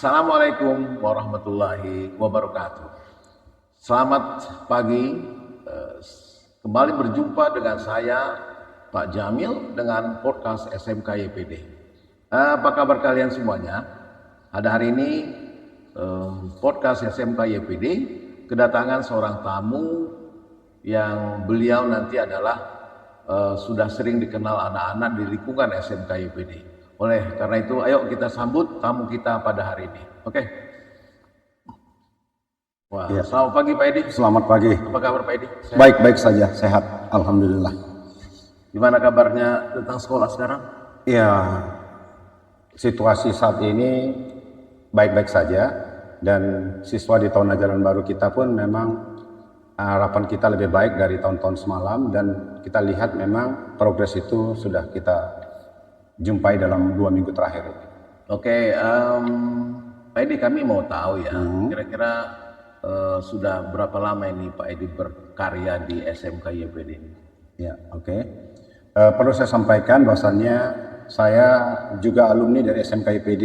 Assalamualaikum warahmatullahi wabarakatuh. Selamat pagi, kembali berjumpa dengan saya Pak Jamil dengan podcast SMK YPD. Apa kabar kalian semuanya? Pada hari ini podcast SMK YPD kedatangan seorang tamu yang beliau nanti adalah sudah sering dikenal anak-anak di lingkungan SMK YPD. Oleh karena itu, ayo kita sambut tamu kita pada hari ini. Oke. Wah, ya. Selamat pagi Pak Edi. Selamat pagi. Apa kabar Pak Edi? Baik-baik saja, sehat. Alhamdulillah. Gimana kabarnya tentang sekolah sekarang? Ya, situasi saat ini baik-baik saja. Dan siswa di tahun ajaran baru kita pun memang harapan kita lebih baik dari tahun-tahun semalam. Dan kita lihat memang progres itu sudah kita jumpai dalam 2 minggu terakhir. Oke, Pak Edi, kami mau tahu ya, kira-kira sudah berapa lama ini Pak Edi berkarya di SMK YPD ini? Ya, oke. Perlu saya sampaikan bahwasannya saya juga alumni dari SMK YPD,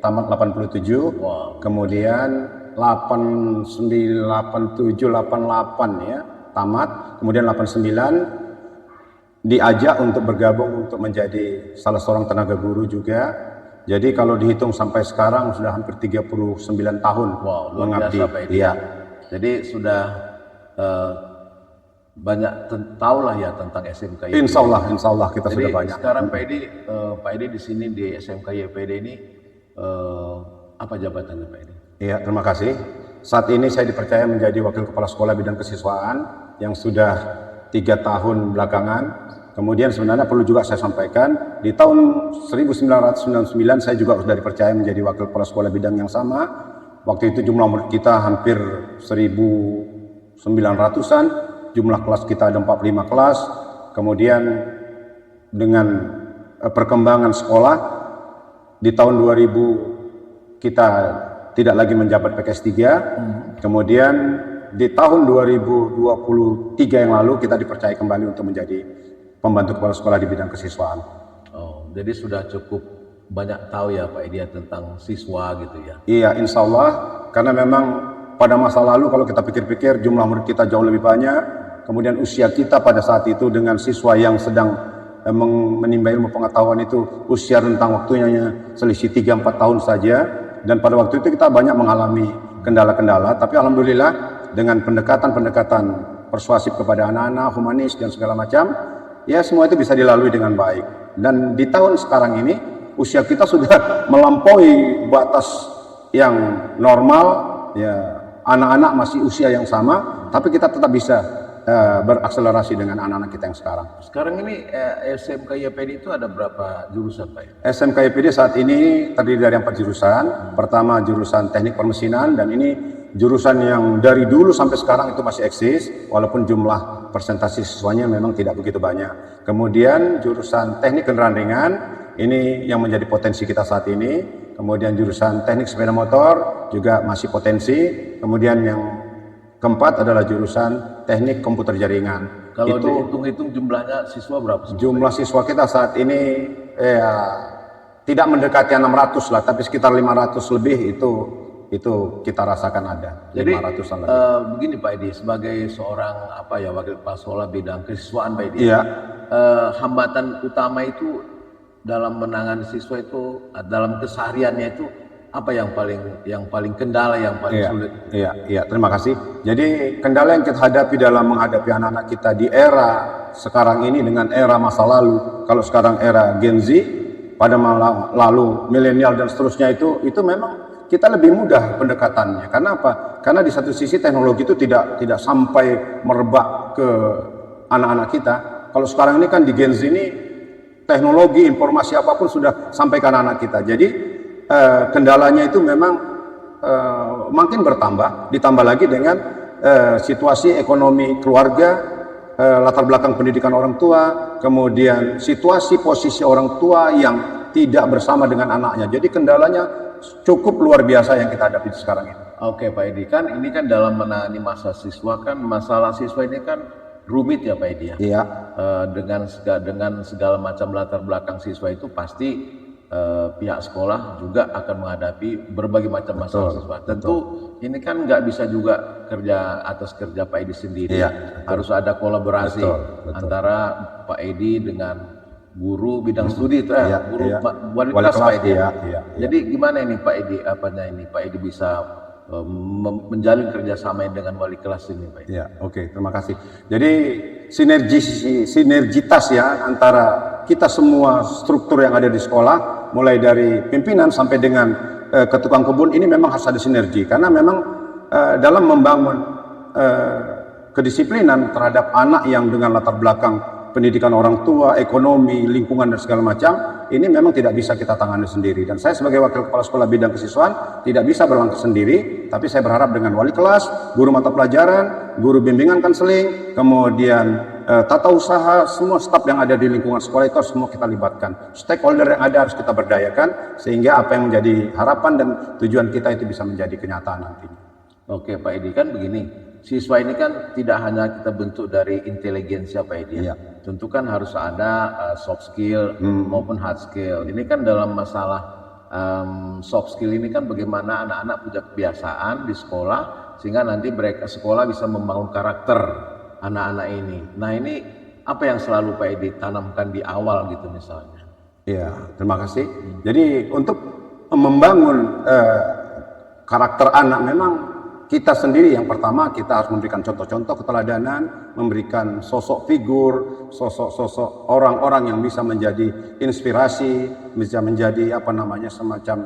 tamat 87, wow. Kemudian 89, 87, 88 ya, tamat, kemudian 89 diajak untuk bergabung untuk menjadi salah seorang tenaga guru juga. Jadi kalau dihitung sampai sekarang sudah hampir 39 tahun. Wow, luar biasa Pak Edi. Iya. Jadi sudah banyak tahu lah ya tentang SMK YPD. Insya Allah kita jadi sudah banyak. Sekarang Pak Edi di sini di SMK YPD ini apa jabatannya Pak Edi? Iya, terima kasih. Saat ini saya dipercaya menjadi wakil kepala sekolah bidang kesiswaan yang sudah 3 tahun belakangan. Kemudian sebenarnya perlu juga saya sampaikan, di tahun 1999 saya juga sudah dipercaya menjadi wakil kepala sekolah bidang yang sama. Waktu itu jumlah murid kita hampir 1.900-an, jumlah kelas kita ada 45 kelas. Kemudian dengan perkembangan sekolah, di tahun 2000 kita tidak lagi menjabat PKS 3, kemudian di tahun 2023 yang lalu kita dipercaya kembali untuk menjadi pembantu kepala sekolah di bidang kesiswaan. Oh, jadi sudah cukup banyak tahu ya Pak Edi tentang siswa gitu ya? Iya, insya Allah, karena memang pada masa lalu kalau kita pikir-pikir jumlah murid kita jauh lebih banyak, kemudian usia kita pada saat itu dengan siswa yang sedang menimba ilmu pengetahuan itu usia rentang waktunya selisih 3-4 tahun saja, dan pada waktu itu kita banyak mengalami kendala-kendala, tapi alhamdulillah dengan pendekatan-pendekatan persuasif kepada anak-anak, humanis dan segala macam, ya semua itu bisa dilalui dengan baik. Dan di tahun sekarang ini usia kita sudah melampaui batas yang normal, ya anak-anak masih usia yang sama, tapi kita tetap bisa berakselerasi dengan anak-anak kita yang sekarang. Sekarang ini SMK YPD itu ada berapa jurusan Pak? SMK YPD saat ini terdiri dari 4 jurusan. Pertama jurusan teknik permesinan, dan ini jurusan yang dari dulu sampai sekarang itu masih eksis, walaupun jumlah persentase siswanya memang tidak begitu banyak. Kemudian jurusan teknik kendaraan ringan, ini yang menjadi potensi kita saat ini. Kemudian jurusan teknik sepeda motor juga masih potensi. Kemudian yang keempat adalah jurusan teknik komputer jaringan. Kalau dihitung-hitung jumlahnya siswa berapa? Jumlah siswa kita saat ini tidak mendekati 600 lah, tapi sekitar 500 lebih itu kita rasakan ada. Jadi begini Pak Edi, sebagai seorang wakil kepala sekolah bidang kesiswaan Pak Edi, iya. Hambatan utama itu dalam menangani siswa itu dalam kesehariannya itu apa yang paling kendala yang paling sulit? Iya, terima kasih. Jadi kendala yang kita hadapi dalam menghadapi anak-anak kita di era sekarang ini dengan era masa lalu, kalau sekarang era Gen Z, pada lalu milenial dan seterusnya itu memang kita lebih mudah pendekatannya. Karena apa? Karena di satu sisi teknologi itu tidak sampai merebak ke anak-anak kita. Kalau sekarang ini kan di Gen Z ini teknologi, informasi apapun sudah sampai ke anak-anak kita. Jadi kendalanya itu memang makin bertambah, ditambah lagi dengan situasi ekonomi keluarga, latar belakang pendidikan orang tua, kemudian situasi posisi orang tua yang tidak bersama dengan anaknya. Jadi kendalanya cukup luar biasa yang kita hadapi sekarang ini. Oke Pak Edi, ini kan dalam menangani masalah siswa kan, masalah siswa ini kan rumit ya Pak Edi ya. Iya. Dengan segala macam latar belakang siswa itu pasti pihak sekolah juga akan menghadapi berbagai macam masalah Betul, siswa. Tentu ini kan nggak bisa juga kerja atas kerja Pak Edi sendiri. Iya, Harus ada kolaborasi betul. antara Pak Edi dengan guru bidang studi itu, Iya, guru iya. wali Wali kelas Pak kelas, Edi. iya. Jadi gimana ini Pak Edi, Pak Edi bisa menjalin kerjasama dengan wali kelas ini Pak Edi? Ya, oke, terima kasih. Jadi sinergitas ya antara kita semua struktur yang ada di sekolah, mulai dari pimpinan sampai dengan ke tukang kebun, ini memang harus ada sinergi karena memang dalam membangun kedisiplinan terhadap anak yang dengan latar belakang pendidikan orang tua, ekonomi, lingkungan dan segala macam, ini memang tidak bisa kita tangani sendiri. Dan saya sebagai wakil kepala sekolah bidang kesiswaan tidak bisa berlangkah sendiri, tapi saya berharap dengan wali kelas, guru mata pelajaran, guru bimbingan konseling, kemudian tata usaha, semua staf yang ada di lingkungan sekolah itu semua kita libatkan. Stakeholder yang ada harus kita berdayakan sehingga apa yang menjadi harapan dan tujuan kita itu bisa menjadi kenyataan nantinya. Oke Pak Edi, kan begini, siswa ini kan tidak hanya kita bentuk dari inteligensia Pak Edi, Iya. tentu kan harus ada soft skill maupun hard skill. Ini kan dalam masalah soft skill ini kan bagaimana anak-anak punya kebiasaan di sekolah sehingga nanti mereka sekolah bisa membangun karakter anak-anak ini. Nah ini apa yang selalu Pak Edi tanamkan di awal gitu misalnya? Ya, terima kasih. Jadi untuk membangun karakter anak memang kita sendiri yang pertama kita harus memberikan contoh-contoh keteladanan, memberikan sosok figur, sosok-sosok orang-orang yang bisa menjadi inspirasi, bisa menjadi semacam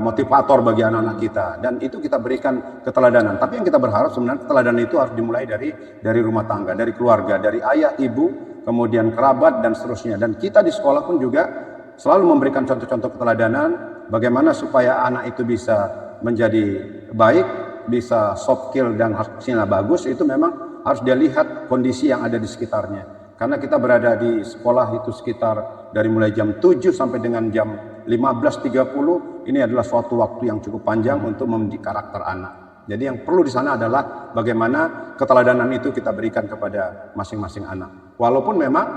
motivator bagi anak-anak kita. Dan itu kita berikan keteladanan. Tapi yang kita berharap sebenarnya keteladanan itu harus dimulai dari rumah tangga, dari keluarga, dari ayah, ibu, kemudian kerabat dan seterusnya. Dan kita di sekolah pun juga selalu memberikan contoh-contoh keteladanan bagaimana supaya anak itu bisa menjadi baik, bisa soft skill dan hard skill bagus, itu memang harus dia lihat kondisi yang ada di sekitarnya. Karena kita berada di sekolah itu sekitar dari mulai jam 7 sampai dengan jam 15.30, ini adalah suatu waktu yang cukup panjang untuk mendidik karakter anak. Jadi yang perlu di sana adalah bagaimana keteladanan itu kita berikan kepada masing-masing anak. Walaupun memang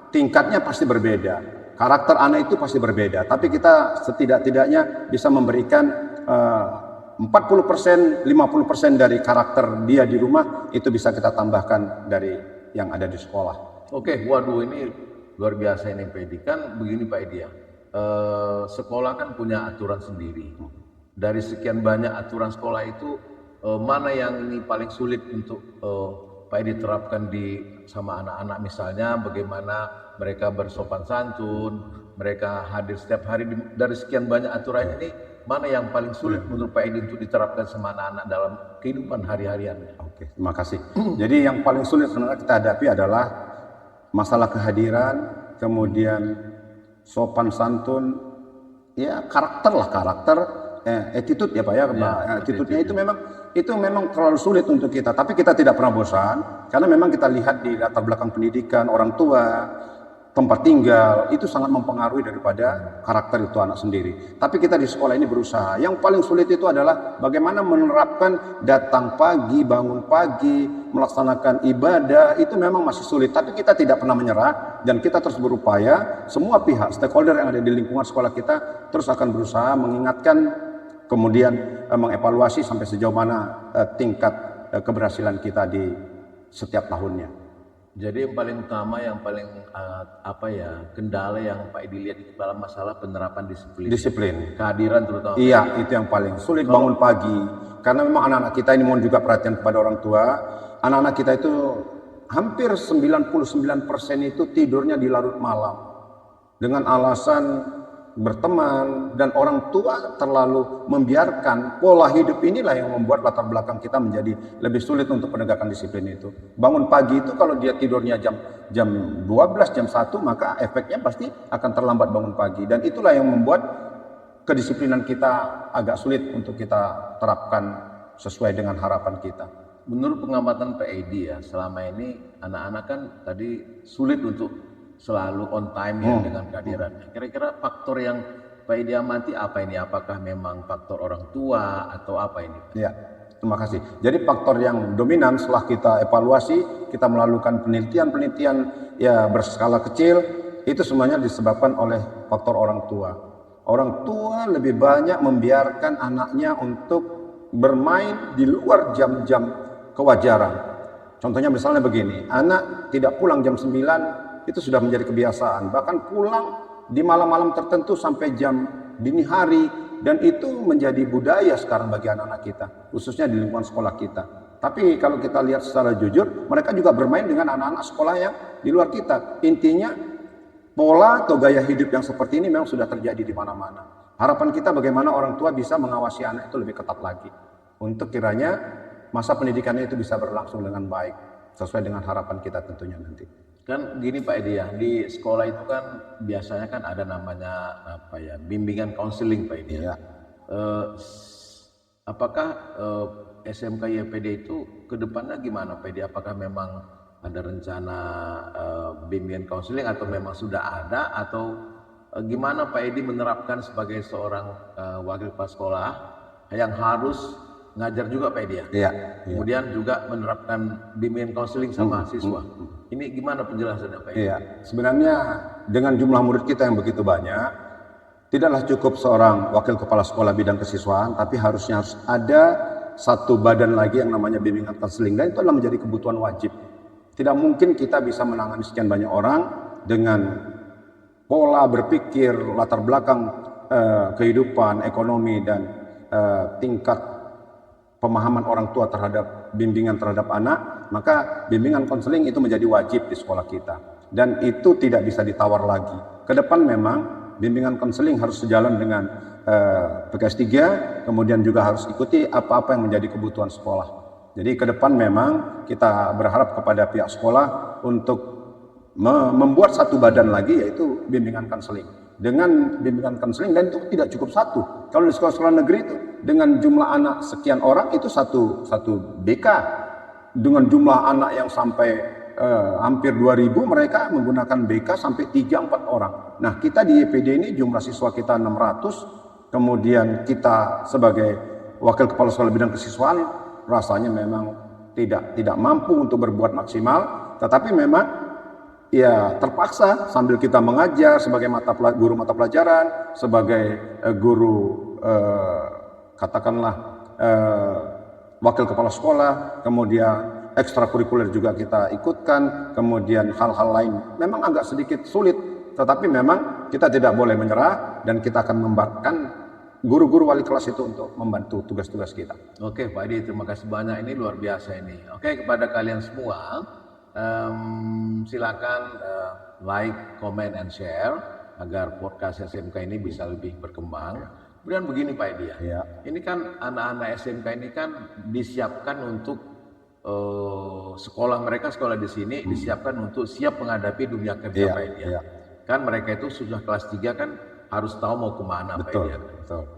tingkatnya pasti berbeda, karakter anak itu pasti berbeda, tapi kita setidak-tidaknya bisa memberikan 40%, 50% dari karakter dia di rumah itu bisa kita tambahkan dari yang ada di sekolah. Oke, waduh ini luar biasa ini Pak Edi. Kan begini Pak Edi ya, sekolah kan punya aturan sendiri. Dari sekian banyak aturan sekolah itu, mana yang ini paling sulit untuk Pak Edi terapkan sama anak-anak, misalnya bagaimana mereka bersopan santun, mereka hadir setiap hari, dari sekian banyak aturan ini, mana yang paling sulit menurut Pak Edi untuk diterapkan sama anak-anak dalam kehidupan hari-hariannya? Oke, terima kasih. Jadi yang paling sulit sebenarnya kita hadapi adalah masalah kehadiran, kemudian sopan santun, ya karakter, attitude ya Pak ya, attitude-nya itu memang terlalu sulit untuk kita. Tapi kita tidak pernah bosan, karena memang kita lihat di latar belakang pendidikan, orang tua, tempat tinggal, itu sangat mempengaruhi daripada karakter itu anak sendiri. Tapi kita di sekolah ini berusaha. Yang paling sulit itu adalah bagaimana menerapkan datang pagi, bangun pagi, melaksanakan ibadah, itu memang masih sulit. Tapi kita tidak pernah menyerah dan kita terus berupaya. Semua pihak, stakeholder yang ada di lingkungan sekolah kita terus akan berusaha mengingatkan, kemudian mengevaluasi sampai sejauh mana tingkat keberhasilan kita di setiap tahunnya. Jadi yang paling utama, yang paling kendala yang Pak Edi lihat dalam masalah penerapan disiplin. Disiplin. Kehadiran terutama. Iya, itu yang paling sulit, bangun pagi. Karena memang anak-anak kita ini mohon juga perhatian kepada orang tua. Anak-anak kita itu hampir 99% itu tidurnya di larut malam. Dengan alasan berteman, dan orang tua terlalu membiarkan. Pola hidup inilah yang membuat latar belakang kita menjadi lebih sulit untuk penegakan disiplin itu. Bangun pagi itu kalau dia tidurnya jam 12, jam 1, maka efeknya pasti akan terlambat bangun pagi. Dan itulah yang membuat kedisiplinan kita agak sulit untuk kita terapkan sesuai dengan harapan kita. Menurut pengamatan Pak Edi ya, selama ini anak-anak kan tadi sulit untuk selalu on time ya dengan kehadirannya. Kira-kira faktor yang Pak Edi amati apa ini? Apakah memang faktor orang tua atau apa ini? Ya, terima kasih. Jadi faktor yang dominan setelah kita evaluasi, kita melakukan penelitian ya berskala kecil, itu semuanya disebabkan oleh faktor orang tua. orang tua lebih banyak membiarkan anaknya untuk bermain di luar jam-jam kewajaran. Contohnya misalnya begini, anak tidak pulang jam 9 itu sudah menjadi kebiasaan, bahkan pulang di malam-malam tertentu sampai jam dini hari, dan itu menjadi budaya sekarang bagi anak-anak kita, khususnya di lingkungan sekolah kita. Tapi kalau kita lihat secara jujur, mereka juga bermain dengan anak-anak sekolah yang di luar kita. Intinya pola atau gaya hidup yang seperti ini memang sudah terjadi di mana-mana. Harapan kita bagaimana orang tua bisa mengawasi anak itu lebih ketat lagi, untuk kiranya masa pendidikannya itu bisa berlangsung dengan baik, sesuai dengan harapan kita tentunya nanti. Kan gini Pak Edi ya, di sekolah itu kan biasanya kan ada namanya apa ya, bimbingan konseling Pak Edi. Ya. Apakah SMK YPD itu ke depannya gimana Pak Edi? Apakah memang ada rencana bimbingan konseling atau memang sudah ada, atau gimana Pak Edi menerapkan sebagai seorang wakil kepala sekolah yang harus ngajar juga Pak Edi ya? Iya. Kemudian juga menerapkan bimbingan konseling sama siswa. Ini gimana penjelasannya Pak Edi? Iya, sebenarnya dengan jumlah murid kita yang begitu banyak, tidaklah cukup seorang wakil kepala sekolah bidang kesiswaan, tapi harus ada satu badan lagi yang namanya bimbingan konseling, dan itu adalah menjadi kebutuhan wajib. Tidak mungkin kita bisa menangani sekian banyak orang dengan pola berpikir, latar belakang kehidupan, ekonomi, dan tingkat pemahaman orang tua terhadap bimbingan terhadap anak. Maka bimbingan konseling itu menjadi wajib di sekolah kita, dan itu tidak bisa ditawar lagi. Ke depan memang bimbingan konseling harus sejalan dengan PKS 3, kemudian juga harus ikuti apa-apa yang menjadi kebutuhan sekolah. Jadi ke depan memang kita berharap kepada pihak sekolah untuk membuat satu badan lagi, yaitu bimbingan konseling. Dengan bimbingan konseling, dan itu tidak cukup satu. Kalau di sekolah-sekolah negeri itu dengan jumlah anak sekian orang itu satu BK. Dengan jumlah anak yang sampai hampir 2000, mereka menggunakan BK sampai 3-4 orang. Nah, kita di YPD ini jumlah siswa kita 600, kemudian kita sebagai wakil kepala sekolah bidang kesiswaan rasanya memang tidak mampu untuk berbuat maksimal, tetapi memang ya terpaksa sambil kita mengajar sebagai guru mata pelajaran, sebagai guru katakanlah wakil kepala sekolah, kemudian ekstrakurikuler juga kita ikutkan, kemudian hal-hal lain memang agak sedikit sulit, tetapi memang kita tidak boleh menyerah, dan kita akan membantu guru-guru wali kelas itu untuk membantu tugas-tugas kita. Oke Pak Edi, terima kasih banyak, ini luar biasa ini. Oke, kepada kalian semua, silakan like, comment, and share agar podcast SMK ini bisa lebih berkembang. Kemudian begini Pak Edi ya, ini kan anak-anak SMK ini kan disiapkan untuk sekolah mereka, sekolah di sini disiapkan untuk siap menghadapi dunia kerja Pak Edi ya. Kan mereka itu sudah kelas 3 kan harus tahu mau kemana Pak Edi ya.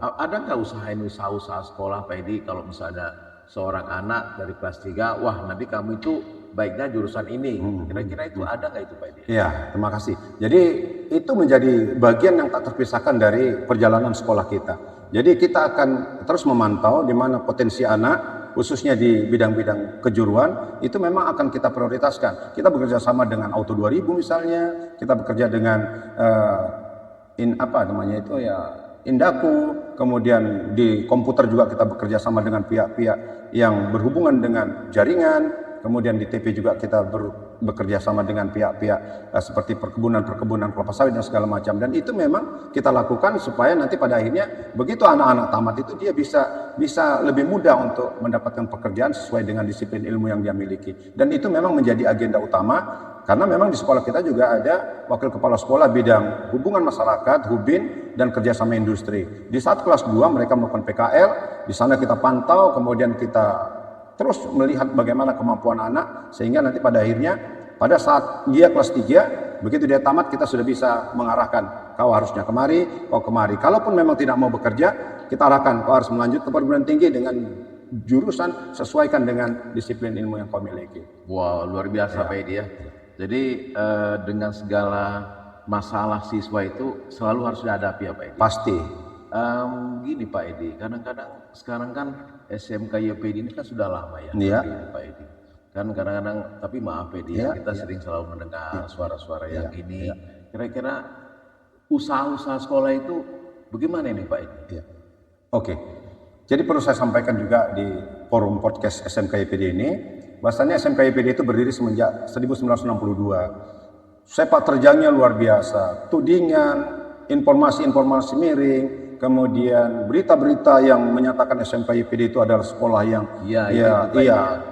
Ada nggak usaha-usaha sekolah Pak Edi, kalau misalnya seorang anak dari kelas 3, wah nanti kamu itu baiknya jurusan ini, kira-kira itu ada nggak itu Pak Edi? Iya, terima kasih. Jadi itu menjadi bagian yang tak terpisahkan dari perjalanan sekolah kita. Jadi kita akan terus memantau di mana potensi anak, khususnya di bidang-bidang kejuruan, itu memang akan kita prioritaskan. Kita bekerja sama dengan Auto 2000 misalnya, kita bekerja dengan Indaku, kemudian di komputer juga kita bekerja sama dengan pihak-pihak yang berhubungan dengan jaringan, kemudian di TP juga kita bekerja sama dengan pihak-pihak seperti perkebunan kelapa sawit dan segala macam. Dan itu memang kita lakukan supaya nanti pada akhirnya begitu anak-anak tamat itu dia bisa lebih mudah untuk mendapatkan pekerjaan sesuai dengan disiplin ilmu yang dia miliki. Dan itu memang menjadi agenda utama, karena memang di sekolah kita juga ada wakil kepala sekolah bidang hubungan masyarakat, Hubin, dan kerjasama industri. Di saat kelas 2 mereka melakukan PKL, di sana kita pantau, kemudian kita terus melihat bagaimana kemampuan anak, sehingga nanti pada akhirnya pada saat dia kelas 3, begitu dia tamat kita sudah bisa mengarahkan, kau harusnya kemari, kau kemari. Kalaupun memang tidak mau bekerja, kita arahkan, kau harus melanjut ke perguruan tinggi dengan jurusan sesuaikan dengan disiplin ilmu yang kau miliki. Wow, luar biasa Pak Edi ya. Jadi dengan segala masalah siswa itu selalu harus dihadapi ya Pak Edi? Pasti. Gini Pak Edi, kadang-kadang sekarang kan SMK YPD ini kan sudah lama ya, Pak Edi. Kan kadang-kadang, tapi maaf Pak Edi, kita sering selalu mendengar suara-suara yang ini. Kira-kira usaha-usaha sekolah itu Bagaimana ini Pak ini? Iya. Oke. Jadi perlu saya sampaikan juga di forum podcast SMK YPD ini, bahwasannya SMK YPD itu berdiri semenjak 1962. Sepak terjangnya luar biasa, tudingan, informasi-informasi miring, kemudian berita-berita yang menyatakan SMK YPD itu adalah sekolah yang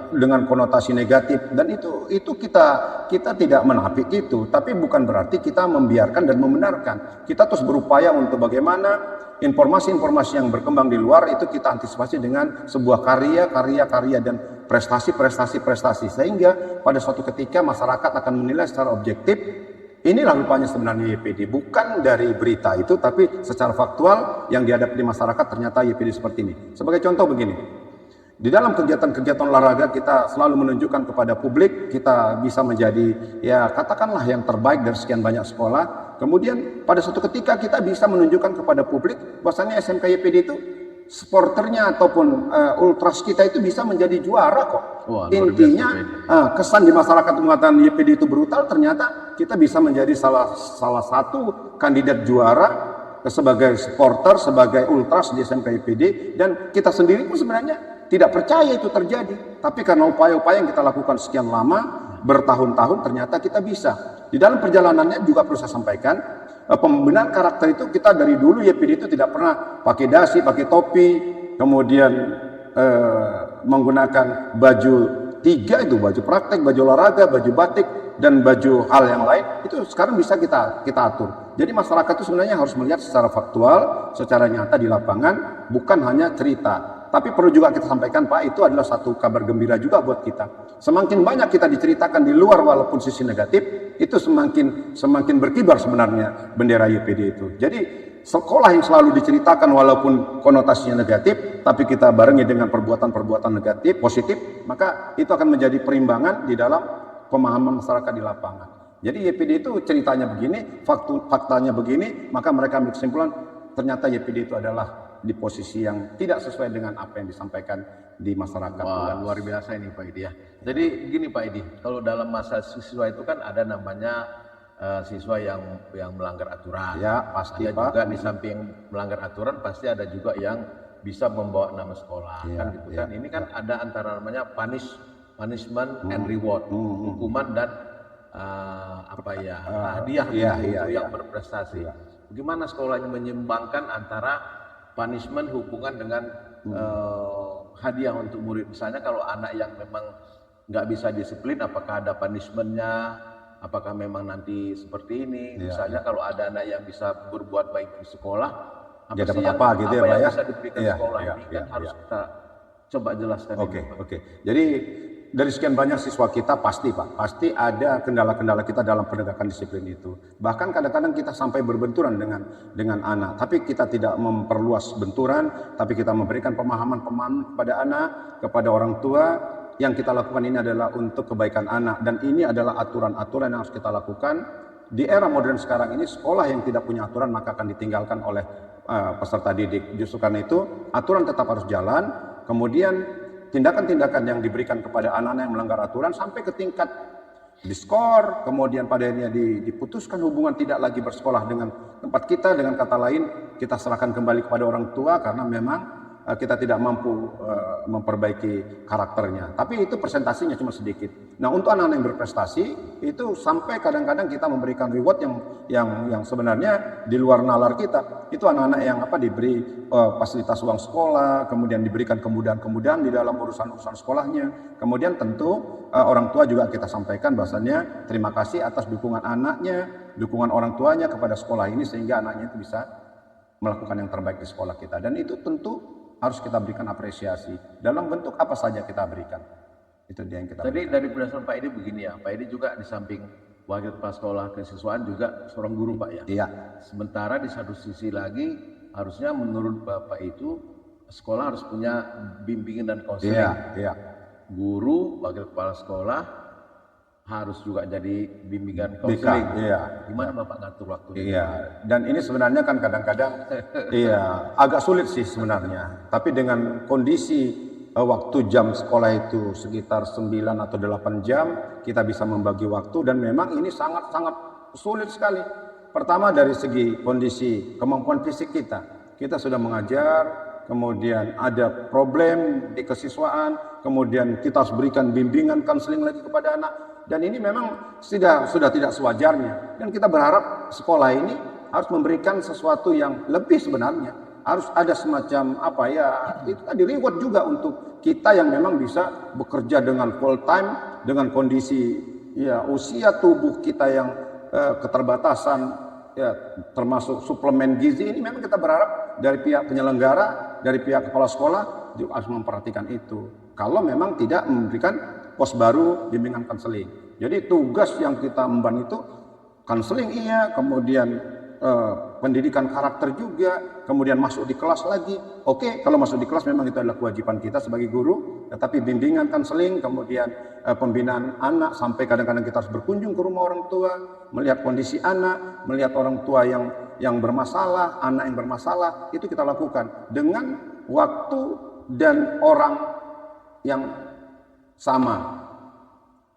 dengan konotasi negatif, dan itu kita tidak menapik itu, tapi bukan berarti kita membiarkan dan membenarkan. Kita terus berupaya untuk bagaimana informasi-informasi yang berkembang di luar itu kita antisipasi dengan sebuah karya dan prestasi, sehingga pada suatu ketika masyarakat akan menilai secara objektif, inilah rupanya sebenarnya YPD, bukan dari berita itu, tapi secara faktual yang dihadapi di masyarakat ternyata YPD seperti ini. Sebagai contoh begini, di dalam kegiatan-kegiatan olahraga kita selalu menunjukkan kepada publik kita bisa menjadi, ya katakanlah yang terbaik dari sekian banyak sekolah. Kemudian pada suatu ketika kita bisa menunjukkan kepada publik bahwasannya SMK YPD itu supporternya ataupun ultras kita itu bisa menjadi juara kok. Wah, intinya kesan di masyarakat mengatakan YPD itu brutal, ternyata kita bisa menjadi salah satu kandidat juara sebagai supporter, sebagai ultras di SMK YPD, dan kita sendiri pun sebenarnya tidak percaya itu terjadi, tapi karena upaya-upaya yang kita lakukan sekian lama, bertahun-tahun, ternyata kita bisa. Di dalam perjalanannya juga perlu saya sampaikan, pembinaan karakter itu kita dari dulu YPD itu tidak pernah pakai dasi, pakai topi, kemudian menggunakan baju 3 itu, baju praktek, baju olahraga, baju batik, dan baju hal yang lain, itu sekarang bisa kita atur. Jadi masyarakat itu sebenarnya harus melihat secara faktual, secara nyata di lapangan, bukan hanya cerita. Tapi perlu juga kita sampaikan Pak, itu adalah satu kabar gembira juga buat kita. Semakin banyak kita diceritakan di luar walaupun sisi negatif, itu semakin berkibar sebenarnya bendera YPD itu. Jadi sekolah yang selalu diceritakan walaupun konotasinya negatif, tapi kita barengi dengan perbuatan-perbuatan negatif, positif, maka itu akan menjadi perimbangan di dalam pemahaman masyarakat di lapangan. Jadi YPD itu ceritanya begini, faktanya begini, maka mereka ambil kesimpulan ternyata YPD itu adalah di posisi yang tidak sesuai dengan apa yang disampaikan di masyarakat. Wah, luar biasa ini Pak Edi ya. Jadi gini Pak Edi, kalau dalam masa siswa itu kan ada namanya siswa yang melanggar aturan. Ya, pasti ada Pak. juga di samping melanggar aturan pasti ada juga yang bisa membawa nama sekolah, Ya, kan gitu kan. Ini kan ada antara namanya punishment and reward, hukuman dan hadiah yang berprestasi. Bagaimana sekolahnya menyeimbangkan antara punishment hubungan dengan hadiah untuk murid? Misalnya kalau anak yang memang nggak bisa disiplin, apakah ada punishmentnya? Apakah memang nanti seperti ini? Misalnya kalau ada anak yang bisa berbuat baik di sekolah, apa sih yang bisa diberikan sekolah ini kan harus kita coba jelaskan. Oke. Jadi dari sekian banyak siswa kita pasti pasti ada kendala-kendala kita dalam penegakan disiplin itu. Bahkan kadang-kadang kita sampai berbenturan dengan anak, tapi kita tidak memperluas benturan, tapi kita memberikan pemahaman kepada anak, kepada orang tua. Yang kita lakukan ini adalah untuk kebaikan anak, dan ini adalah aturan-aturan yang harus kita lakukan. Di era modern sekarang ini, sekolah yang tidak punya aturan maka akan ditinggalkan oleh peserta didik. Justru karena itu aturan tetap harus jalan, kemudian tindakan-tindakan yang diberikan kepada anak-anak yang melanggar aturan sampai ke tingkat diskor, kemudian pada akhirnya diputuskan hubungan tidak lagi bersekolah dengan tempat kita. Dengan kata lain, kita serahkan kembali kepada orang tua karena memang kita tidak mampu memperbaiki karakternya. Tapi itu presentasinya cuma sedikit. Nah, untuk anak-anak yang berprestasi itu sampai kadang-kadang kita memberikan reward yang sebenarnya di luar nalar kita. Itu anak-anak yang diberi fasilitas uang sekolah, kemudian diberikan kemudahan-kemudahan di dalam urusan-urusan sekolahnya. Kemudian tentu orang tua juga kita sampaikan bahwasannya terima kasih atas dukungan anaknya, dukungan orang tuanya kepada sekolah ini, sehingga anaknya itu bisa melakukan yang terbaik di sekolah kita. Dan itu tentu harus kita berikan apresiasi dalam bentuk apa saja kita berikan. Itu dia yang kita Tadi dari berdasarkan Pak Edi begini ya, Pak Edi juga di samping wakil kepala sekolah kesiswaan juga seorang guru Pak ya. Iya. Sementara di satu sisi lagi harusnya menurut Bapak itu sekolah harus punya bimbingan dan konseling. Iya. Guru, wakil kepala sekolah harus juga jadi bimbingan konseling. Gimana Bapak ngatur waktunya? Iya, dan ini sebenarnya kan kadang-kadang agak sulit sih sebenarnya. Tapi dengan kondisi waktu jam sekolah itu sekitar 9 atau 8 jam, kita bisa membagi waktu, dan memang ini sangat-sangat sulit sekali. pertama dari segi kondisi kemampuan fisik kita sudah mengajar, kemudian ada problem di kesiswaan, kemudian kita harus berikan bimbingan konseling lagi kepada anak, dan ini memang sudah tidak sewajarnya, dan kita berharap sekolah ini harus memberikan sesuatu yang lebih sebenarnya, harus ada semacam apa ya, itu tadi reward juga untuk kita yang memang bisa bekerja dengan full time, dengan kondisi ya usia tubuh kita yang keterbatasan, ya termasuk suplemen gizi ini. Memang kita berharap dari pihak penyelenggara, dari pihak kepala sekolah juga harus memperhatikan itu. Kalau memang tidak memberikan pos baru bimbingan konseling, jadi tugas yang kita emban itu konseling iya, kemudian pendidikan karakter juga, kemudian masuk di kelas lagi. Oke, kalau masuk di kelas memang itu adalah kewajiban kita sebagai guru, tetapi bimbingan konseling, kemudian pembinaan anak, sampai kadang-kadang kita harus berkunjung ke rumah orang tua, melihat kondisi anak, melihat orang tua yang bermasalah, anak yang bermasalah, itu kita lakukan dengan waktu dan orang yang sama.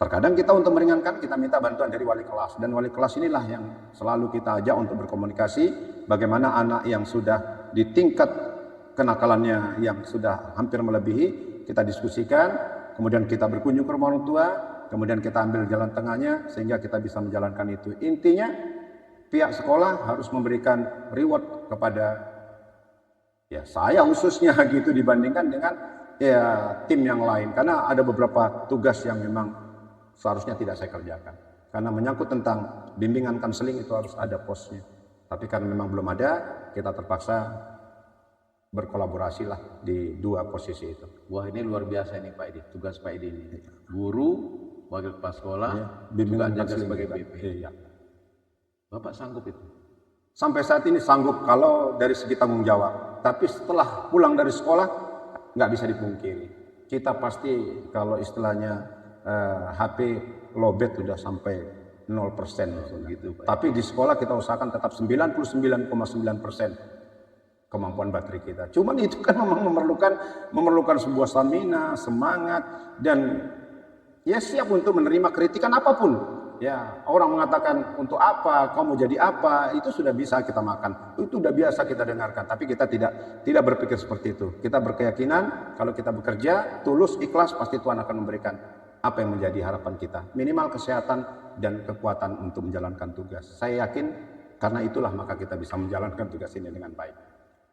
Terkadang kita untuk meringankan, kita minta bantuan dari wali kelas, dan wali kelas inilah yang selalu kita ajak untuk berkomunikasi bagaimana anak yang sudah di tingkat kenakalannya yang sudah hampir melebihi, kita diskusikan, kemudian kita berkunjung ke rumah orang tua, kemudian kita ambil jalan tengahnya sehingga kita bisa menjalankan itu. Intinya pihak sekolah harus memberikan reward kepada ya saya khususnya gitu dibandingkan dengan ya tim yang lain, karena ada beberapa tugas yang memang seharusnya tidak saya kerjakan. Karena menyangkut tentang bimbingan konseling itu harus ada posnya. Tapi karena memang belum ada, kita terpaksa berkolaborasi lah di dua posisi itu. Wah, ini luar biasa ini Pak Edi, tugas Pak Edi ini. Guru, wakil kepala sekolah, bimbingan juga jaga konseling sebagai juga. BP. Iya. Bapak sanggup itu? Sampai saat ini sanggup kalau dari segi tanggung jawab. Tapi setelah pulang dari sekolah, nggak bisa dipungkiri. Kita pasti kalau istilahnya HP lowbat sudah sampai 0% gitu. Tapi di sekolah kita usahakan tetap 99,9% kemampuan baterai kita. Cuman itu kan memang memerlukan sebuah stamina, semangat, dan ya siap untuk menerima kritikan apapun. Ya, orang mengatakan untuk apa, kamu jadi apa, itu sudah bisa kita makan. Itu sudah biasa kita dengarkan, tapi kita tidak berpikir seperti itu. Kita berkeyakinan kalau kita bekerja tulus, ikhlas, pasti Tuhan akan memberikan apa yang menjadi harapan kita, minimal kesehatan dan kekuatan untuk menjalankan tugas. Saya yakin karena itulah maka kita bisa menjalankan tugas ini dengan baik.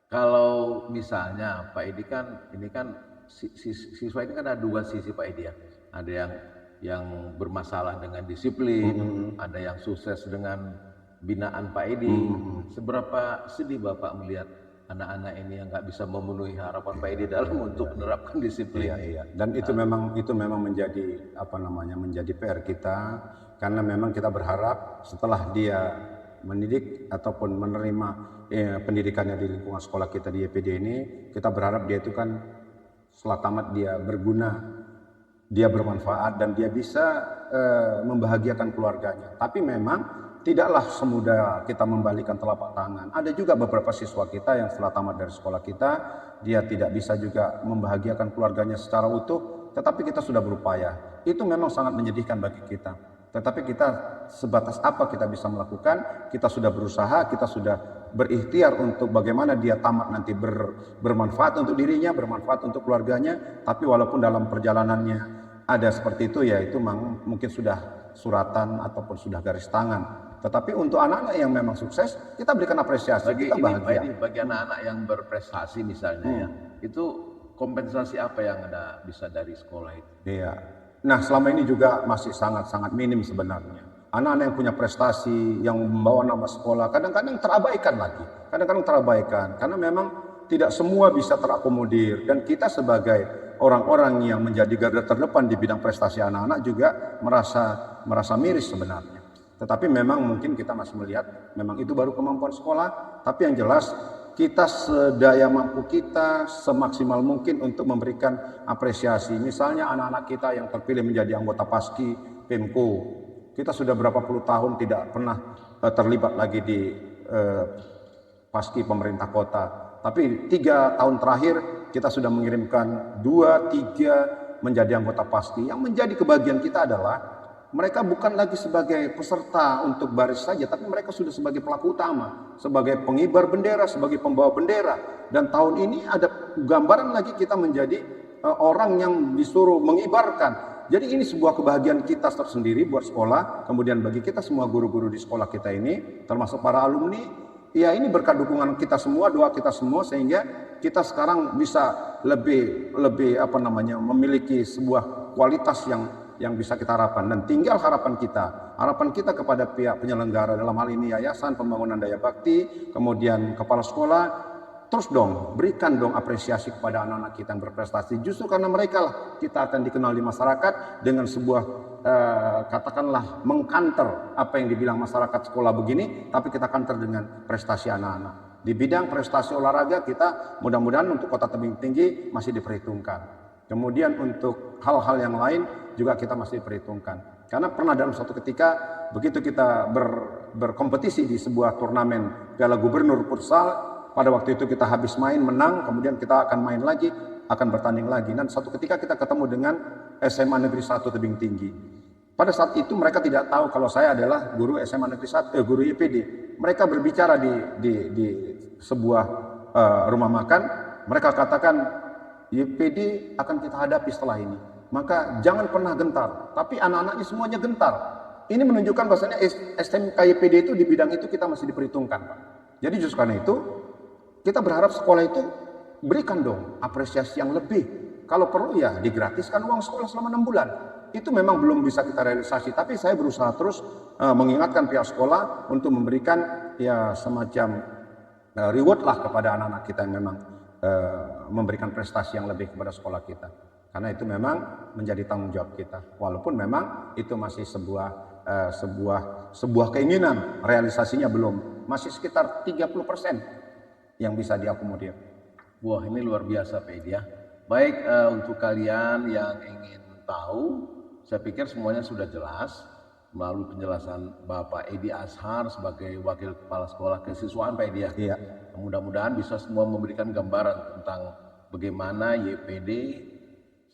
Kalau misalnya Pak Edi kan, ini kan siswa ini kan ada dua sisi Pak Edi ya. Ada yang bermasalah dengan disiplin, ada yang sukses dengan binaan Pak Edi. Seberapa sedih Bapak melihat anak-anak ini yang nggak bisa memenuhi harapan Pak Edi dalam untuk menerapkan disiplin? Iya. Dan itu memang menjadi menjadi PR kita, karena memang kita berharap setelah dia mendidik ataupun menerima pendidikannya di lingkungan sekolah kita di YPD ini, kita berharap dia itu kan setelah tamat dia berguna, dia bermanfaat, dan dia bisa membahagiakan keluarganya. Tapi memang tidaklah semudah kita membalikan telapak tangan. Ada juga beberapa siswa kita yang setelah tamat dari sekolah kita, dia tidak bisa juga membahagiakan keluarganya secara utuh, tetapi kita sudah berupaya. Itu memang sangat menyedihkan bagi kita. Tetapi kita sebatas apa kita bisa melakukan, kita sudah berusaha, kita sudah berikhtiar untuk bagaimana dia tamat nanti bermanfaat untuk dirinya, bermanfaat untuk keluarganya. Tapi walaupun dalam perjalanannya ada seperti itu, ya itu mungkin sudah suratan ataupun sudah garis tangan. Tetapi untuk anak-anak yang memang sukses, kita berikan apresiasi, kita bahagia. Bagi anak-anak yang berprestasi misalnya ya, itu kompensasi apa yang ada bisa dari sekolah itu? Iya. Nah, selama ini juga masih sangat-sangat minim sebenarnya. Anak-anak yang punya prestasi, yang membawa nama sekolah, kadang-kadang terabaikan lagi. Kadang-kadang terabaikan, karena memang tidak semua bisa terakomodir. Dan kita sebagai orang-orang yang menjadi garda terdepan di bidang prestasi anak-anak juga merasa miris sebenarnya. Tetapi memang mungkin kita masih melihat, memang itu baru kemampuan sekolah. Tapi yang jelas, kita sedaya mampu kita, semaksimal mungkin untuk memberikan apresiasi. Misalnya anak-anak kita yang terpilih menjadi anggota Paski PEMKO. Kita sudah berapa puluh tahun tidak pernah terlibat lagi di Paski pemerintah kota. Tapi 3 tahun terakhir kita sudah mengirimkan 2-3 menjadi anggota Paski. Yang menjadi kebahagiaan kita adalah mereka bukan lagi sebagai peserta untuk baris saja, tapi mereka sudah sebagai pelaku utama, sebagai pengibar bendera, sebagai pembawa bendera. Dan tahun ini ada gambaran lagi kita menjadi orang yang disuruh mengibarkan. Jadi ini sebuah kebahagiaan kita tersendiri buat sekolah, kemudian bagi kita semua guru-guru di sekolah kita ini, termasuk para alumni, ya ini berkat dukungan kita semua, doa kita semua, sehingga kita sekarang bisa lebih memiliki sebuah kualitas yang bisa kita harapkan. Dan tinggal harapan kita kepada pihak penyelenggara, dalam hal ini Yayasan Pembangunan Daya Bakti, kemudian kepala sekolah, terus berikan apresiasi kepada anak-anak kita yang berprestasi. Justru karena mereka lah kita akan dikenal di masyarakat dengan sebuah katakanlah mengkanter apa yang dibilang masyarakat sekolah begini, tapi kita kanter dengan prestasi anak-anak. Di bidang prestasi olahraga kita mudah-mudahan untuk Kota Tebing Tinggi masih diperhitungkan. Kemudian untuk hal-hal yang lain juga kita masih diperhitungkan. Karena pernah dalam suatu ketika begitu kita berkompetisi di sebuah turnamen Piala Gubernur Futsal, pada waktu itu kita habis main, menang, kemudian kita akan main lagi, akan bertanding lagi. Dan suatu ketika kita ketemu dengan SMA Negeri 1 Tebing Tinggi. Pada saat itu mereka tidak tahu kalau saya adalah guru SMA Negeri 1, guru YPD. Mereka berbicara di sebuah rumah makan, mereka katakan YPD akan kita hadapi setelah ini. Maka jangan pernah gentar, tapi anak-anaknya semuanya gentar. Ini menunjukkan bahwasanya SMK YPD itu di bidang itu kita masih diperhitungkan, Pak. Jadi justru karena itu, kita berharap sekolah itu berikan apresiasi yang lebih. Kalau perlu ya digratiskan uang sekolah selama 6 bulan. Itu memang belum bisa kita realisasi, tapi saya berusaha terus mengingatkan pihak sekolah untuk memberikan ya semacam reward lah kepada anak-anak kita yang memang memberikan prestasi yang lebih kepada sekolah kita. Karena itu memang menjadi tanggung jawab kita. Walaupun memang itu masih sebuah keinginan, realisasinya belum, masih sekitar 30% yang bisa diakomodir. Wah, ini luar biasa Pak Edi ya. Baik, untuk kalian yang ingin tahu, saya pikir semuanya sudah jelas melalui penjelasan Bapak Edi Ashar sebagai Wakil Kepala Sekolah Kesiswaan Pak Edi ya. Iya. Mudah-mudahan bisa semua memberikan gambaran tentang bagaimana YPD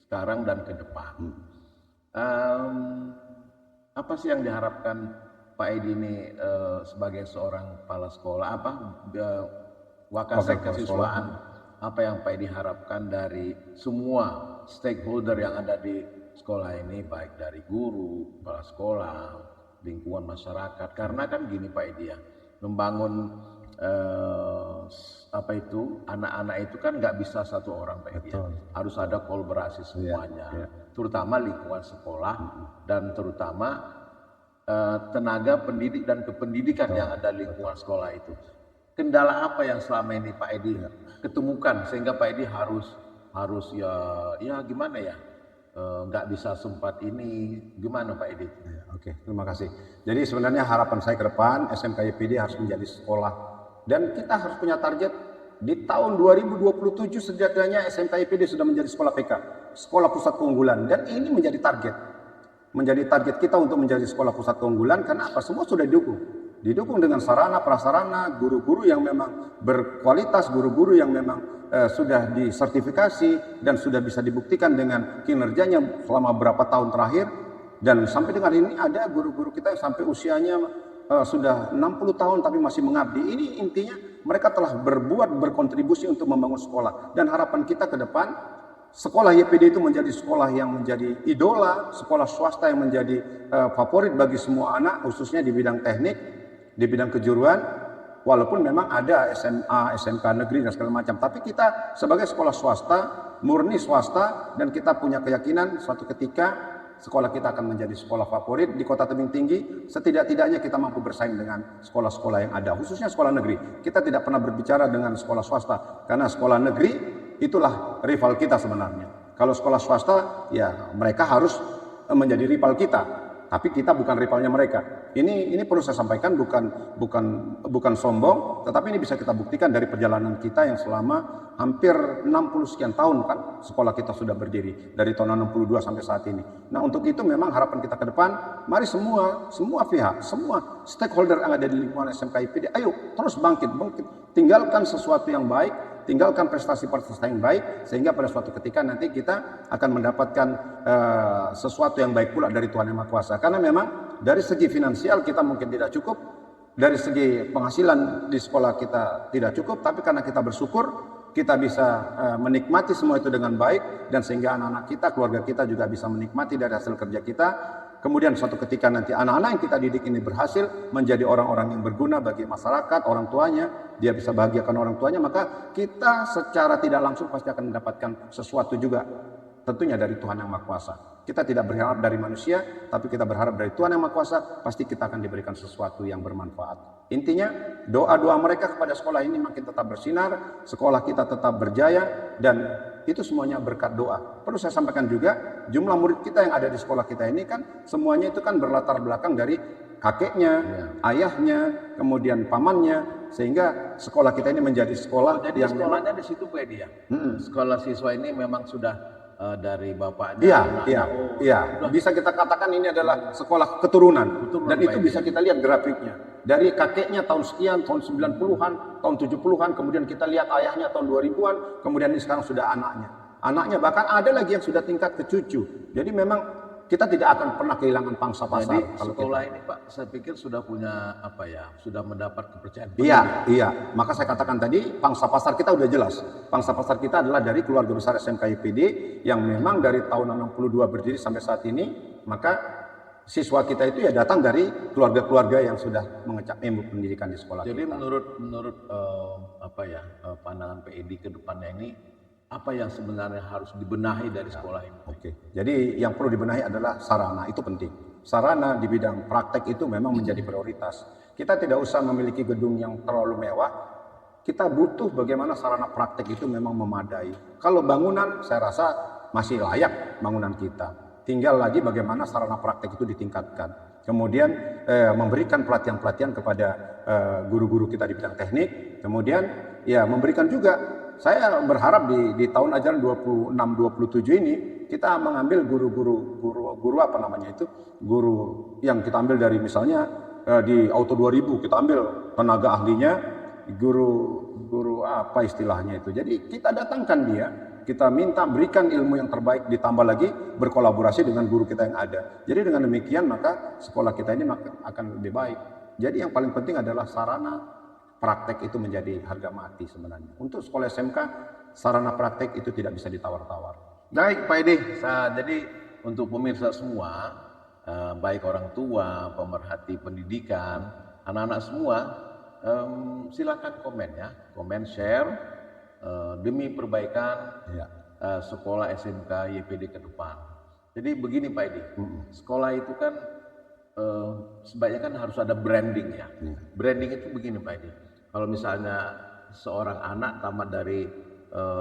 sekarang dan ke depan. Apa sih yang diharapkan Pak Edi ini sebagai seorang kepala sekolah, Wakasek Kesiswaan, apa yang Pak Edi harapkan dari semua stakeholder yang ada di sekolah ini, baik dari guru, kepala sekolah, lingkungan masyarakat. Karena kan gini Pak Edi ya, membangun anak-anak itu kan nggak bisa satu orang Pak Edi ya. Harus ada kolaborasi semuanya, terutama lingkungan sekolah dan terutama tenaga pendidik dan kependidikan yang ada di lingkungan sekolah itu. Kendala apa yang selama ini Pak Edi ketemukan sehingga Pak Edi harus ya gimana ya, nggak bisa sempat ini, gimana Pak Edi? Oke, terima kasih. Jadi sebenarnya harapan saya ke depan SMK YPD harus menjadi sekolah, dan kita harus punya target di tahun 2027 setidaknya SMK YPD sudah menjadi sekolah PK, sekolah pusat keunggulan, dan ini menjadi target kita untuk menjadi sekolah pusat keunggulan. Karena apa? Semua sudah didukung dengan sarana prasarana, guru-guru yang memang berkualitas, guru-guru yang memang sudah disertifikasi dan sudah bisa dibuktikan dengan kinerjanya selama berapa tahun terakhir. Dan sampai dengan ini ada guru-guru kita yang sampai usianya sudah 60 tahun tapi masih mengabdi. Ini intinya mereka telah berkontribusi untuk membangun sekolah. Dan harapan kita ke depan, sekolah YPD itu menjadi sekolah yang menjadi idola, sekolah swasta yang menjadi favorit bagi semua anak, khususnya di bidang teknik, di bidang kejuruan. Walaupun memang ada SMA, SMK negeri dan segala macam, tapi kita sebagai sekolah swasta, murni swasta, dan kita punya keyakinan suatu ketika sekolah kita akan menjadi sekolah favorit di Kota Tebing Tinggi. Setidak-tidaknya kita mampu bersaing dengan sekolah-sekolah yang ada, khususnya sekolah negeri. Kita tidak pernah berbicara dengan sekolah swasta, karena sekolah negeri itulah rival kita sebenarnya. Kalau sekolah swasta, ya mereka harus menjadi rival kita. Tapi kita bukan rivalnya mereka. Ini perlu saya sampaikan, bukan sombong, tetapi ini bisa kita buktikan dari perjalanan kita yang selama hampir 60 sekian tahun kan sekolah kita sudah berdiri dari tahun 62 sampai saat ini. Nah, untuk itu memang harapan kita ke depan, mari semua pihak, semua stakeholder yang ada di lingkungan SMK IPD, ayo terus bangkit, tinggalkan sesuatu yang baik, tinggalkan prestasi-prestasi yang baik, sehingga pada suatu ketika nanti kita akan mendapatkan sesuatu yang baik pula dari Tuhan Yang Maha Kuasa. Karena memang dari segi finansial kita mungkin tidak cukup, dari segi penghasilan di sekolah kita tidak cukup, tapi karena kita bersyukur, kita bisa menikmati semua itu dengan baik, dan sehingga anak-anak kita, keluarga kita juga bisa menikmati dari hasil kerja kita. Kemudian suatu ketika nanti anak-anak yang kita didik ini berhasil menjadi orang-orang yang berguna bagi masyarakat, orang tuanya, dia bisa bahagiakan orang tuanya, maka kita secara tidak langsung pasti akan mendapatkan sesuatu juga, tentunya dari Tuhan Yang Maha Kuasa. Kita tidak berharap dari manusia, tapi kita berharap dari Tuhan Yang Maha Kuasa, pasti kita akan diberikan sesuatu yang bermanfaat. Intinya, doa-doa mereka kepada sekolah ini makin tetap bersinar, sekolah kita tetap berjaya, dan itu semuanya berkat doa. Perlu saya sampaikan juga, jumlah murid kita yang ada di sekolah kita ini kan semuanya itu kan berlatar belakang dari kakeknya, ayahnya, kemudian pamannya, sehingga sekolah kita ini menjadi sekolah Jadi yang sekolahnya di situ Pak Edi ya. Sekolah siswa ini memang sudah dari bapaknya. Iya. Bisa kita katakan ini adalah sekolah keturunan. Dan itu bisa kita lihat grafiknya. Dari kakeknya tahun sekian, tahun 90-an, tahun 70-an, kemudian kita lihat ayahnya tahun 2000-an, kemudian ini sekarang sudah anaknya. Anaknya bahkan ada lagi yang sudah tingkat ke cucu. Jadi memang kita tidak akan pernah kehilangan pangsa pasar. Jadi sekolah ini Pak, saya pikir sudah punya sudah mendapat kepercayaan. Iya. Maka saya katakan tadi, pangsa pasar kita udah jelas. Pangsa pasar kita adalah dari keluarga besar SMK IPD yang memang dari tahun 62 berdiri sampai saat ini, maka siswa kita itu ya datang dari keluarga-keluarga yang sudah mengecap ilmu pendidikan di sekolah Jadi kita. menurut pandangan PED ke depannya ini, apa yang sebenarnya harus dibenahi dari sekolah ini? Oke. Jadi yang perlu dibenahi adalah sarana, itu penting. Sarana di bidang praktek itu memang menjadi prioritas. Kita tidak usah memiliki gedung yang terlalu mewah. Kita butuh bagaimana sarana praktek itu memang memadai. Kalau bangunan saya rasa masih layak bangunan kita. Tinggal lagi bagaimana sarana praktek itu ditingkatkan. Kemudian memberikan pelatihan-pelatihan kepada guru-guru kita di bidang teknik. Kemudian ya memberikan juga, saya berharap di tahun ajaran 26-27 ini kita mengambil guru apa namanya itu, guru yang kita ambil dari misalnya di Auto 2000 kita ambil tenaga ahlinya, guru apa istilahnya itu. Jadi kita datangkan dia, kita minta berikan ilmu yang terbaik, ditambah lagi berkolaborasi dengan guru kita yang ada. Jadi dengan demikian maka sekolah kita ini akan lebih baik. Jadi yang paling penting adalah sarana praktek itu menjadi harga mati sebenarnya. Untuk sekolah SMK, sarana praktek itu tidak bisa ditawar-tawar. Baik Pak Edi, jadi untuk pemirsa semua, baik orang tua, pemerhati pendidikan, anak-anak semua, silakan komen ya, komen, share, demi perbaikan sekolah SMK YPD ke depan. Jadi begini Pak Edi, sekolah itu kan sebaiknya kan harus ada branding ya. Branding itu begini Pak Edi, kalau misalnya seorang anak tamat dari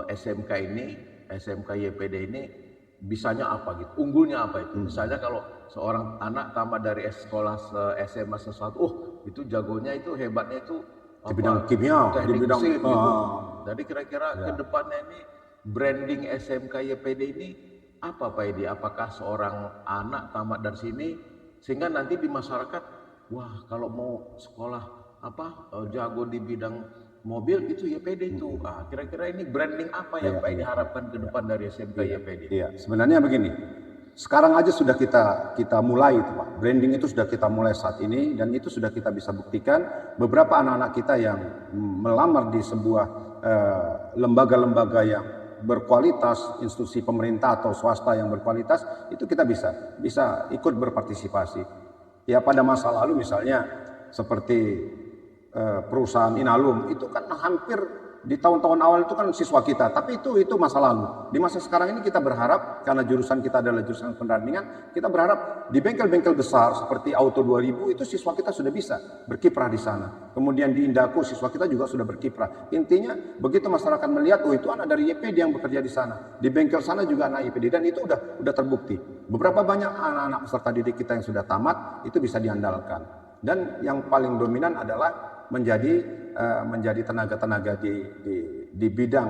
SMK ini, SMK YPD ini, bisanya apa gitu, unggulnya apa itu. Misalnya kalau seorang anak tamat dari sekolah SMA sesuatu, itu jagonya itu, hebatnya itu di bidang kimia, teknik di bidang mesin, gitu. Jadi kira-kira ke depannya ini branding SMK YPD ini apa Pak Edi? Apakah seorang anak tamat dari sini sehingga nanti di masyarakat, wah kalau mau sekolah jago di bidang mobil itu YPD itu. Kira-kira ini branding apa yang Pak Edi harapkan ke depan dari SMK YPD? Iya, sebenarnya begini. Sekarang aja sudah kita mulai itu Pak. Branding itu sudah kita mulai saat ini, dan itu sudah kita bisa buktikan. Beberapa anak-anak kita yang melamar di sebuah lembaga-lembaga yang berkualitas, institusi pemerintah atau swasta yang berkualitas, itu kita bisa ikut berpartisipasi. Ya pada masa lalu misalnya seperti perusahaan Inalum itu kan hampir di tahun-tahun awal itu kan siswa kita, tapi itu masa lalu. Di masa sekarang ini kita berharap, karena jurusan kita adalah jurusan pendampingan, kita berharap di bengkel-bengkel besar seperti Auto 2000 itu siswa kita sudah bisa berkiprah di sana. Kemudian di Indaku siswa kita juga sudah berkiprah. Intinya begitu masyarakat melihat, itu anak dari YPD yang bekerja di sana. Di bengkel sana juga anak YPD, dan itu udah terbukti. Beberapa banyak anak-anak peserta didik kita yang sudah tamat itu bisa diandalkan. Dan yang paling dominan adalah menjadi tenaga-tenaga di bidang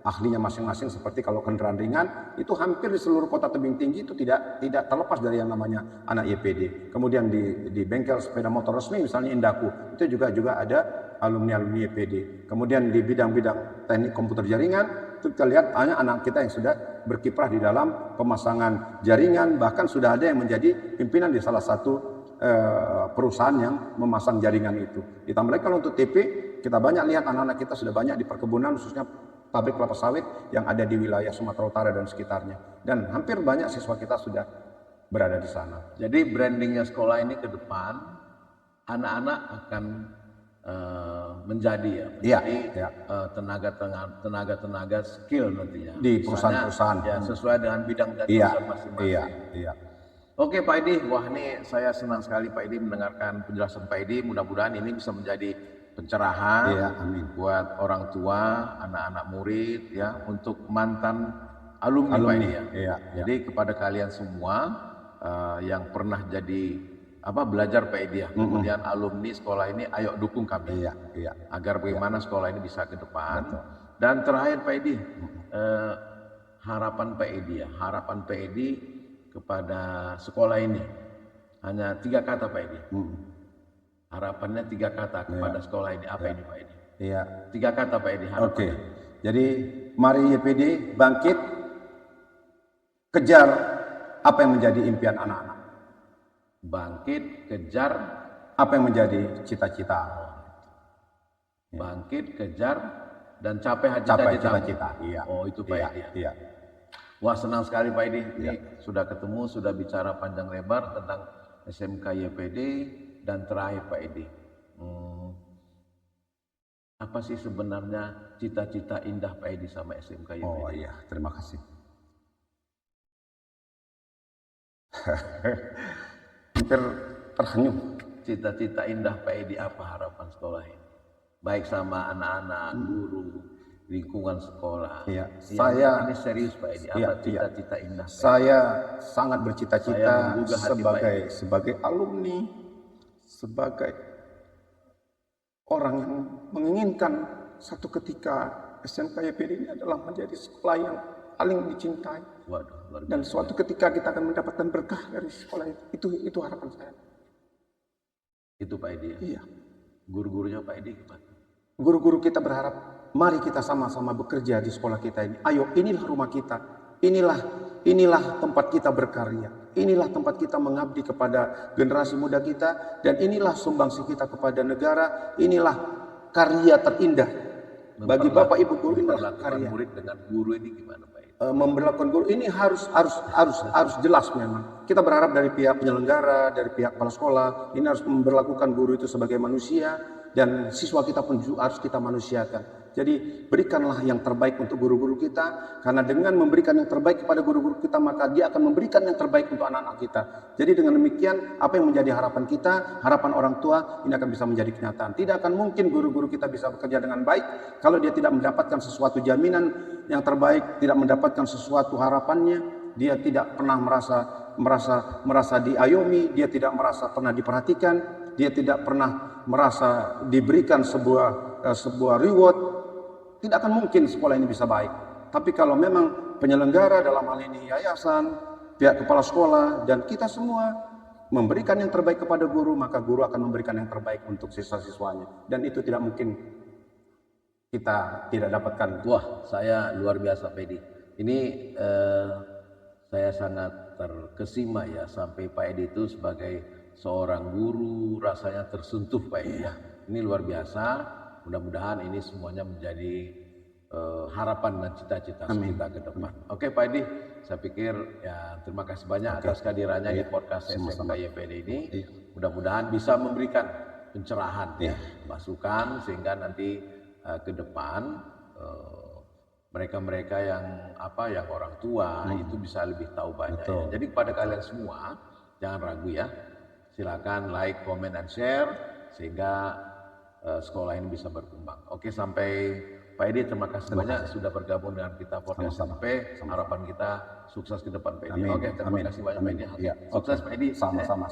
ahlinya masing-masing. Seperti kalau kendaraan ringan itu hampir di seluruh kota tebing tinggi itu tidak terlepas dari yang namanya anak YPD. Kemudian di bengkel sepeda motor resmi misalnya Indaku itu juga ada alumni YPD. Kemudian di bidang-bidang teknik komputer jaringan itu kita lihat hanya anak kita yang sudah berkiprah di dalam pemasangan jaringan, bahkan sudah ada yang menjadi pimpinan di salah satu perusahaan yang memasang jaringan itu. Ditambah lagi kalau untuk TP, kita banyak lihat anak-anak kita sudah banyak di perkebunan, khususnya pabrik kelapa sawit yang ada di wilayah Sumatera Utara dan sekitarnya. Dan hampir banyak siswa kita sudah berada di sana. Jadi brandingnya sekolah ini ke depan, anak-anak akan menjadi tenaga skill nantinya di perusahaan-perusahaan ya, sesuai dengan bidang dan perusahaan masing-masing. Oke Pak Edi, wah ini saya senang sekali Pak Edi mendengarkan penjelasan Pak Edi. Mudah-mudahan ini bisa menjadi pencerahan buat orang tua, anak-anak murid ya, untuk mantan alumni Pak Edi ya. Jadi kepada kalian semua yang pernah jadi belajar Pak Edi ya, kemudian alumni sekolah ini, ayo dukung kami agar bagaimana sekolah ini bisa ke depan. Dan terakhir Pak Edi, harapan Pak Edi ya, harapan Pak Edi kepada sekolah ini hanya 3 kata Pak Edi. Harapannya 3 kata kepada sekolah ini, apa ini Pak Edi? 3 kata Pak Edi harapannya. Jadi mari YPD bangkit, kejar apa yang menjadi impian anak-anak. Bangkit, kejar apa yang menjadi cita-cita. Bangkit, kejar dan capai cita-cita. Oh itu Pak Edi. Wah senang sekali Pak Edi, ini sudah ketemu, sudah bicara panjang lebar tentang SMK YPD. Dan terakhir Pak Edi, apa sih sebenarnya cita-cita indah Pak Edi sama SMK YPD? Oh iya, terima kasih. Hampir tersenyum. Cita-cita indah Pak Edi apa harapan sekolah ini? Baik sama anak-anak, guru, lingkungan sekolah. Saya ini serius Pak Edi. Apa cita-cita indah? Saya sangat bercita-cita sebagai alumni, sebagai orang yang menginginkan satu ketika SMK YPD ini adalah menjadi sekolah yang paling dicintai. Dan suatu ketika kita akan mendapatkan berkah dari sekolah itu harapan saya. Itu Pak Edi ya? Iya. Guru-gurunya Pak Edi gimana? Guru-guru kita berharap, mari kita sama-sama bekerja di sekolah kita ini. Ayo, inilah rumah kita. Inilah tempat kita berkarya. Inilah tempat kita mengabdi kepada generasi muda kita. Dan inilah sumbangsi kita kepada negara. Inilah karya terindah. Bagi Bapak Ibu guru inilah karya. Murid dengan guru ini gimana Pak Edi? Memperlakukan guru ini harus jelas memang. Kita berharap dari pihak penyelenggara, dari pihak kepala sekolah, ini harus memperlakukan guru itu sebagai manusia. Dan siswa kita pun harus kita manusiakan. Jadi berikanlah yang terbaik untuk guru-guru kita. Karena dengan memberikan yang terbaik kepada guru-guru kita, maka dia akan memberikan yang terbaik untuk anak-anak kita. Jadi dengan demikian, apa yang menjadi harapan kita, harapan orang tua, ini akan bisa menjadi kenyataan. Tidak akan mungkin guru-guru kita bisa bekerja dengan baik kalau dia tidak mendapatkan sesuatu jaminan yang terbaik, tidak mendapatkan sesuatu harapannya, dia tidak pernah merasa diayomi, dia tidak merasa pernah diperhatikan, dia tidak pernah merasa diberikan sebuah reward. Tidak akan mungkin sekolah ini bisa baik. Tapi kalau memang penyelenggara dalam hal ini yayasan, pihak kepala sekolah, dan kita semua memberikan yang terbaik kepada guru, maka guru akan memberikan yang terbaik untuk siswa-siswanya. Dan itu tidak mungkin kita tidak dapatkan. Wah, saya luar biasa Pak Edi. Ini saya sangat terkesima ya, sampai Pak Edi itu sebagai seorang guru rasanya tersentuh Pak Edi ya. Ini luar biasa. Mudah-mudahan ini semuanya menjadi harapan dan cita-cita kita ke depan. Oke Pak Edi, saya pikir ya terima kasih banyak atas kehadirannya di podcast SMK YPD ini. Mudah-mudahan bisa memberikan pencerahan, masukan sehingga nanti ke depan mereka-mereka yang orang tua itu bisa lebih tahu banyak. Ya. Jadi kepada kalian semua jangan ragu ya, silakan like, comment, and share sehingga sekolah ini bisa berkembang. Oke, sampai Pak Edi, terima kasih banyak sudah bergabung dengan kita podcast sampai harapan kita sukses ke depan Pak Edi. Oke, terima kasih banyak Pak Edi. Sukses Pak Edi. Sama-sama.